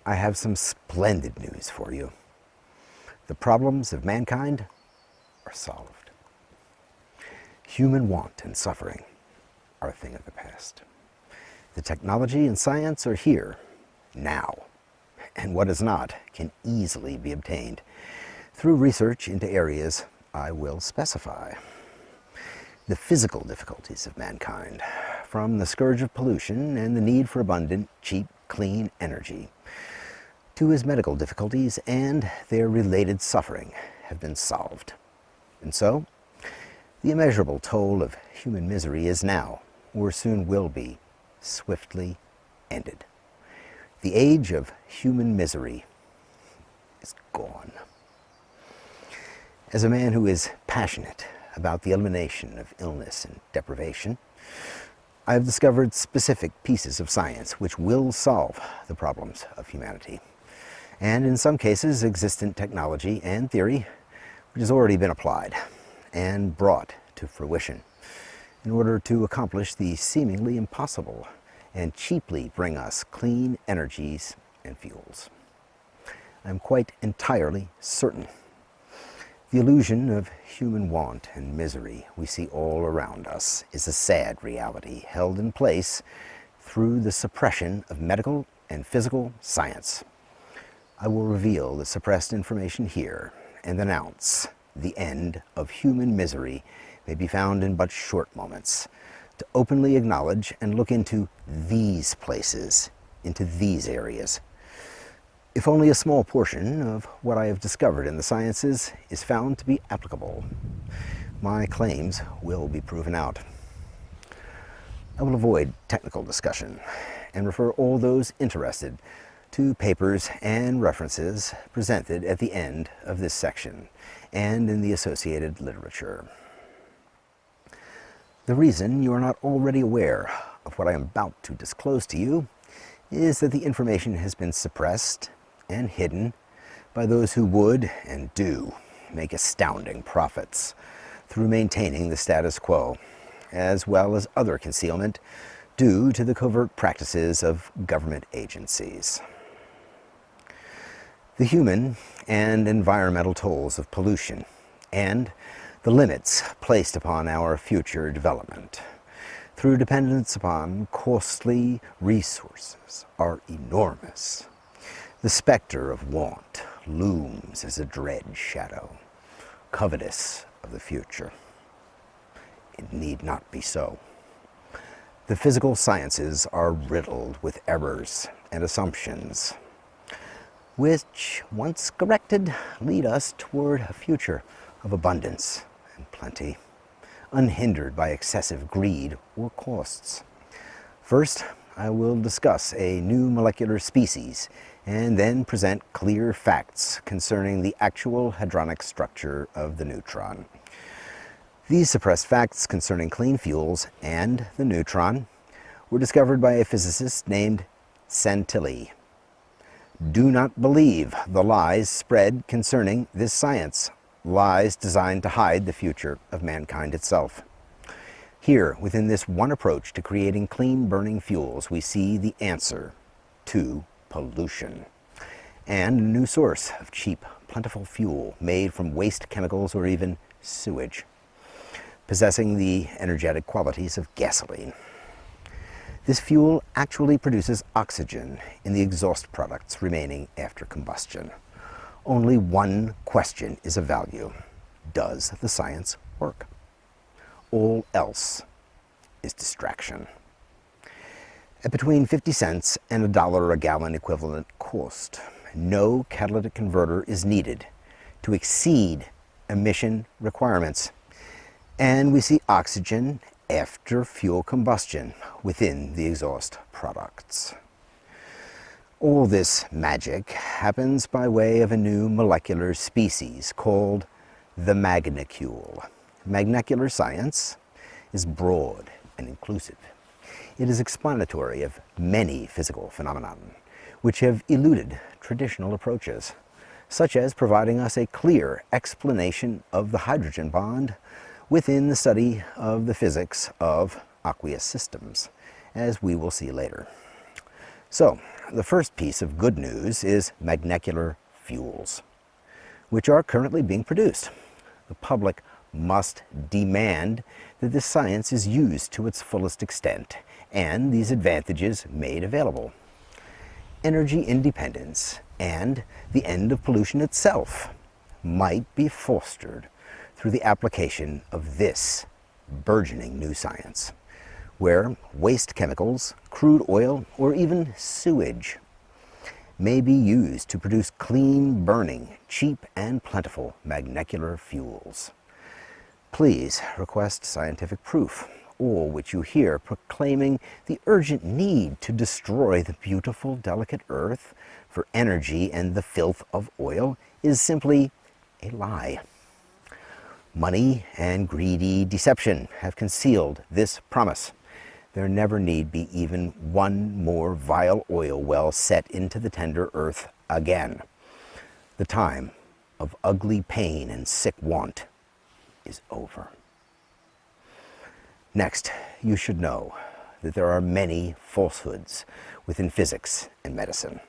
I have some splendid news for you. The problems of mankind are solved. Human want and suffering are a thing of the past. The technology and science are here, now, and what is not can easily be obtained through research into areas I will specify. The physical difficulties of mankind, from the scourge of pollution and the need for abundant, cheap, clean energy, to his medical difficulties and their related suffering, have been solved. And so, the immeasurable toll of human misery is now, or soon will be, swiftly ended. The age of human misery is gone. As a man who is passionate about the elimination of illness and deprivation, I have discovered specific pieces of science which will solve the problems of humanity, and in some cases existent technology and theory which has already been applied and brought to fruition in order to accomplish the seemingly impossible and cheaply bring us clean energies and fuels. I'm quite entirely certain the illusion of human want and misery we see all around us is a sad reality held in place through the suppression of medical and physical science. I will reveal the suppressed information here and announce the end of human misery may be found in but short moments, to openly acknowledge and look into these places, into these areas. If only a small portion of what I have discovered in the sciences is found to be applicable, my claims will be proven out. I will avoid technical discussion and refer all those interested to papers and references presented at the end of this section and in the associated literature. The reason you are not already aware of what I am about to disclose to you is that the information has been suppressed and hidden by those who would and do make astounding profits through maintaining the status quo, as well as other concealment due to the covert practices of government agencies. The human and environmental tolls of pollution and the limits placed upon our future development through dependence upon costly resources are enormous. The specter of want looms as a dread shadow, covetous of the future. It need not be so. The physical sciences are riddled with errors and assumptions, which, once corrected, lead us toward a future of abundance and plenty, unhindered by excessive greed or costs. First, I will discuss a new molecular species and then present clear facts concerning the actual hadronic structure of the neutron. These suppressed facts concerning clean fuels and the neutron were discovered by a physicist named Santilli. Do not believe the lies spread concerning this science, lies designed to hide the future of mankind itself. Here, within this one approach to creating clean burning fuels, we see the answer to pollution and a new source of cheap, plentiful fuel made from waste chemicals or even sewage, possessing the energetic qualities of gasoline. This fuel actually produces oxygen in the exhaust products remaining after combustion. Only one question is of value: does the science work? All else is distraction. At between 50 cents and $1 a gallon equivalent cost, no catalytic converter is needed to exceed emission requirements. And we see oxygen after fuel combustion within the exhaust products. All this magic happens by way of a new molecular species called the magnecule. Magnecular science is broad and inclusive. It is explanatory of many physical phenomena which have eluded traditional approaches, such as providing us a clear explanation of the hydrogen bond within the study of the physics of aqueous systems, as we will see later. So, the first piece of good news is magnecular fuels, which are currently being produced. The public must demand that this science is used to its fullest extent and these advantages made available. Energy independence and the end of pollution itself might be fostered through the application of this burgeoning new science, where waste chemicals, crude oil, or even sewage may be used to produce clean burning, cheap and plentiful magnecular fuels. Please request scientific proof. All which you hear proclaiming the urgent need to destroy the beautiful, delicate earth for energy and the filth of oil is simply a lie. Money and greedy deception have concealed this promise. There never need be even one more vile oil well set into the tender earth again. The time of ugly pain and sick want is over. Next, you should know that there are many falsehoods within physics and medicine.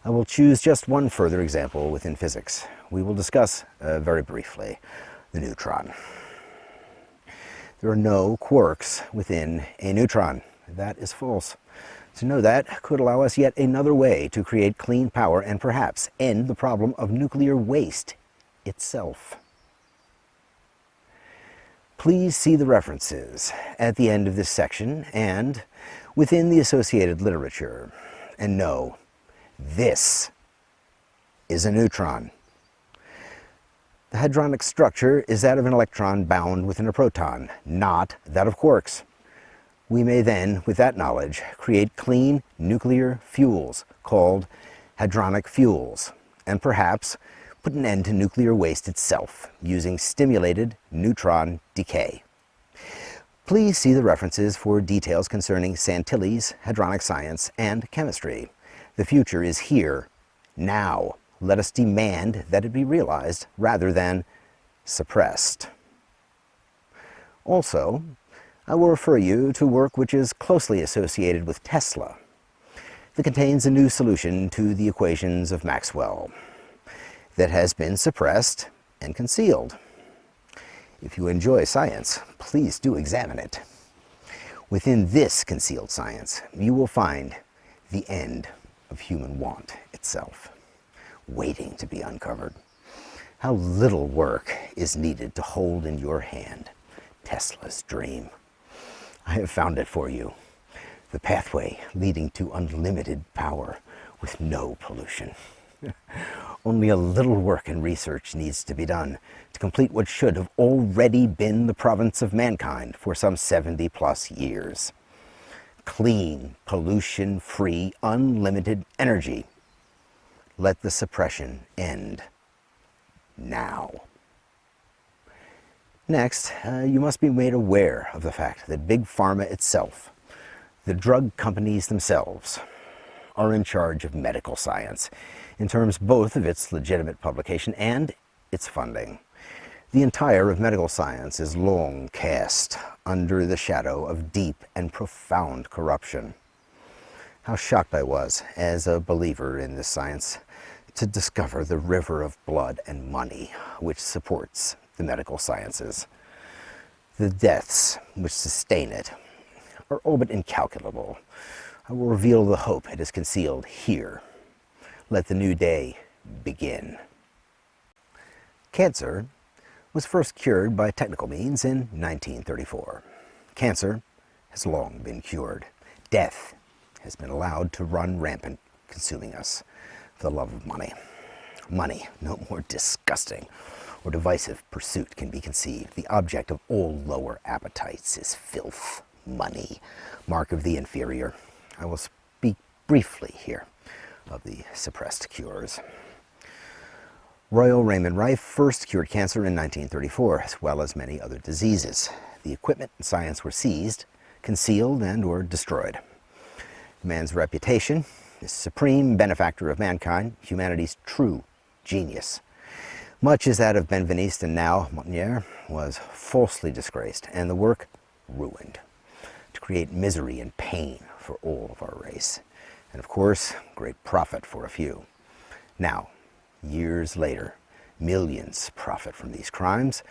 I will choose just one further example within physics. We will discuss very briefly the neutron. There are no quarks within a neutron. That is false. To know that could allow us yet another way to create clean power and perhaps end the problem of nuclear waste itself. Please see the references at the end of this section and within the associated literature. And know, this is a neutron. The hadronic structure is that of an electron bound within a proton, not that of quarks. We may then, with that knowledge, create clean nuclear fuels called hadronic fuels, and perhaps put an end to nuclear waste itself using stimulated neutron decay. Please see the references for details concerning Santilli's hadronic science and chemistry. The future is here, now. Let us demand that it be realized rather than suppressed. Also, I will refer you to work which is closely associated with Tesla that contains a new solution to the equations of Maxwell that has been suppressed and concealed. If you enjoy science, please do examine it. Within this concealed science, you will find the end of human want itself, waiting to be uncovered. How little work is needed to hold in your hand Tesla's dream. I have found it for you, the pathway leading to unlimited power with no pollution. Only a little work and research needs to be done to complete what should have already been the province of mankind for some 70 plus years. Clean, pollution-free, unlimited energy. Let the suppression end now. Next, you must be made aware of the fact that Big Pharma itself, the drug companies themselves, are in charge of medical science in terms both of its legitimate publication and its funding. The entire of medical science is long cast under the shadow of deep and profound corruption. How shocked I was, as a believer in this science, to discover the river of blood and money which supports the medical sciences. The deaths which sustain it are all but incalculable. I will reveal the hope it is concealed here. Let the new day begin. Cancer was first cured by technical means in 1934. Cancer has long been cured. Death has been allowed to run rampant, consuming us for the love of money. Money, no more disgusting or divisive pursuit can be conceived. The object of all lower appetites is filth, money, mark of the inferior. I will speak briefly here of the suppressed cures. Royal Raymond Rife first cured cancer in 1934, as well as many other diseases. The equipment and science were seized, concealed, and or destroyed. The man's reputation, the supreme benefactor of mankind, humanity's true genius, much as that of Benveniste and now Montagnier, was falsely disgraced, and the work ruined to create misery and pain for all of our race. and of course, great profit for a few. Now, years later, millions profit from these crimes,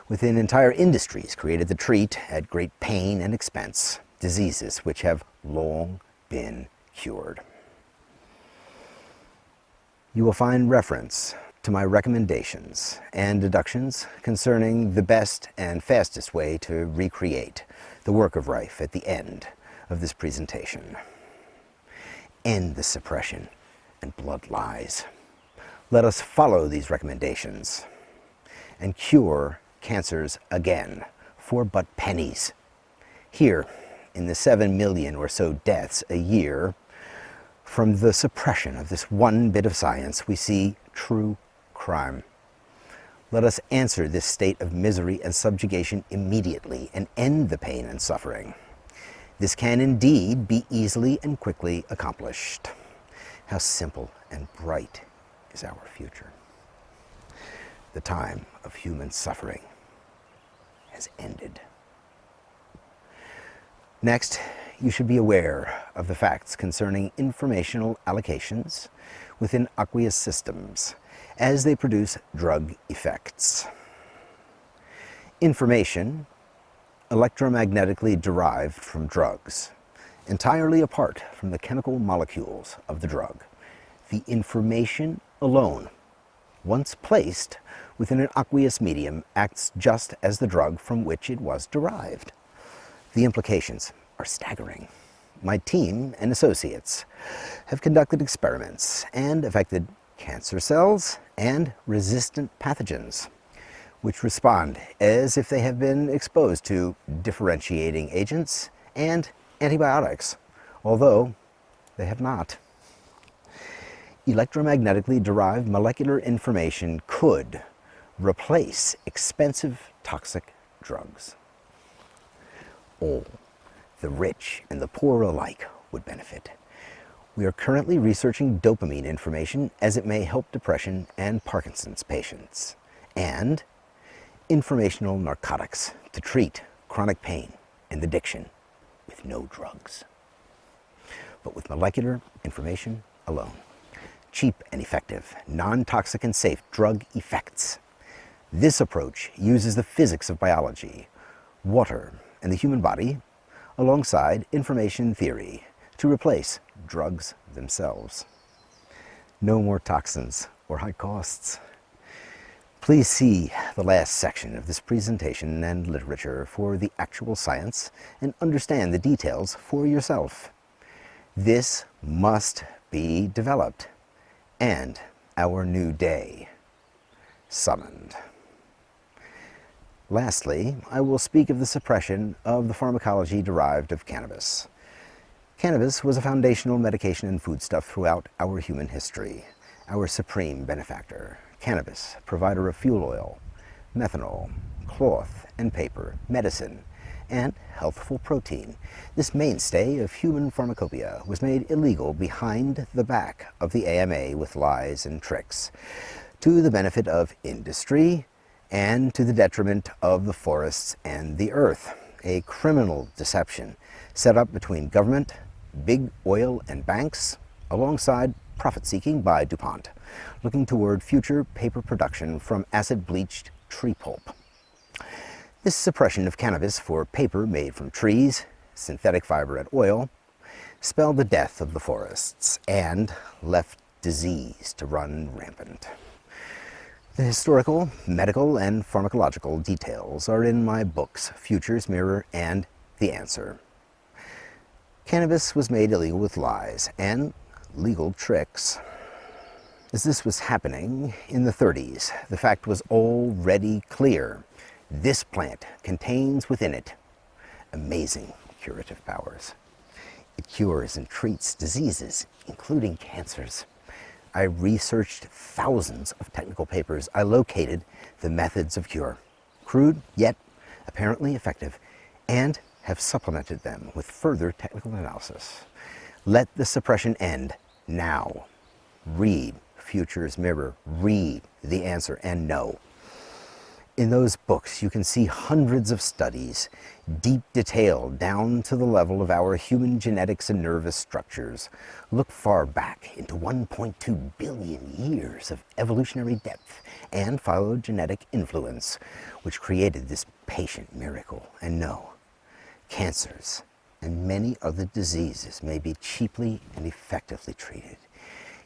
within entire industries created to treat, at great pain and expense, diseases which have long been cured. You will find reference to my recommendations and deductions concerning the best and fastest way to recreate the work of Rife at the end of this presentation. End the suppression and blood lies. Let us follow these recommendations and cure cancers again for but pennies. Here, in the 7 million or so deaths a year, from the suppression of this one bit of science, we see true crime. Let us answer this state of misery and subjugation immediately and end the pain and suffering. This can indeed be easily and quickly accomplished. How simple and bright is our future. The time of human suffering has ended. Next, you should be aware of the facts concerning informational allocations within aqueous systems as they produce drug effects. Information electromagnetically derived from drugs, entirely apart from the chemical molecules of the drug. The information alone, once placed within an aqueous medium, acts just as the drug from which it was derived. The implications are staggering. My team and associates have conducted experiments and affected cancer cells and resistant pathogens, which respond as if they have been exposed to differentiating agents and antibiotics, although they have not. Electromagnetically derived molecular information could replace expensive toxic drugs. All, the rich and the poor alike, would benefit. We are currently researching dopamine information as it may help depression and Parkinson's patients, and informational narcotics to treat chronic pain and addiction with no drugs, but with molecular information alone. Cheap and effective, non-toxic and safe drug effects. This approach uses the physics of biology, water, and the human body alongside information theory to replace drugs themselves. No more toxins or high costs. Please see the last section of this presentation and literature for the actual science and understand the details for yourself. This must be developed, and our new day summoned. Lastly, I will speak of the suppression of the pharmacology derived of cannabis. Cannabis was a foundational medication and foodstuff throughout our human history. Our supreme benefactor, cannabis, provider of fuel oil, methanol, cloth and paper, medicine, and healthful protein. This mainstay of human pharmacopoeia was made illegal behind the back of the AMA with lies and tricks, to the benefit of industry and to the detriment of the forests and the earth. A criminal deception set up between government, big oil and banks, alongside profit-seeking by DuPont, looking toward future paper production from acid-bleached tree pulp. This suppression of cannabis for paper made from trees, synthetic fiber and oil, spelled the death of the forests and left disease to run rampant. The historical, medical, and pharmacological details are in my books, Futures, Mirror, and The Answer. Cannabis was made illegal with lies and legal tricks. As this was happening in the 30s, the fact was already clear. This plant contains within it amazing curative powers. It cures and treats diseases, including cancers. I researched thousands of technical papers. I located the methods of cure, crude yet apparently effective, and have supplemented them with further technical analysis. Let the suppression end now. Read Futures, Mirror, read The Answer, and know In those books, you can see hundreds of studies, deep detail down to the level of our human genetics and nervous structures. Look far back into 1.2 billion years of evolutionary depth and phylogenetic influence, which created this patient miracle. And no, cancers and many other diseases may be cheaply and effectively treated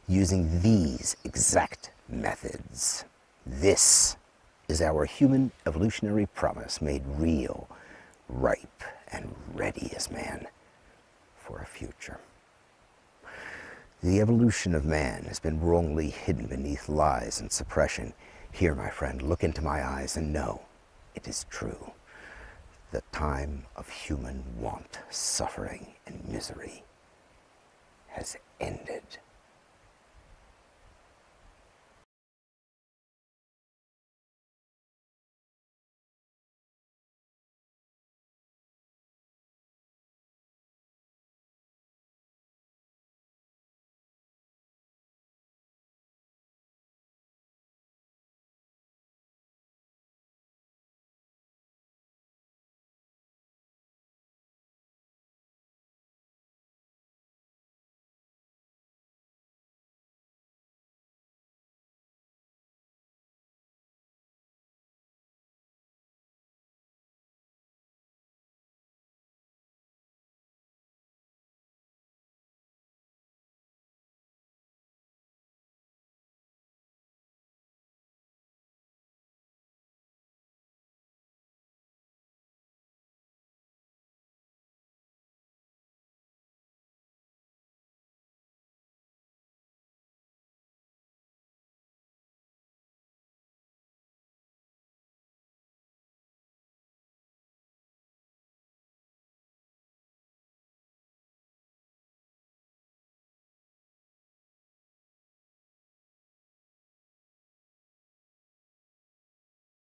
using these exact methods. This is our human evolutionary promise made real, ripe, and ready as man for a future. The evolution of man has been wrongly hidden beneath lies and suppression. Here, my friend, look into my eyes and know it is true. The time of human want, suffering, and misery has ended.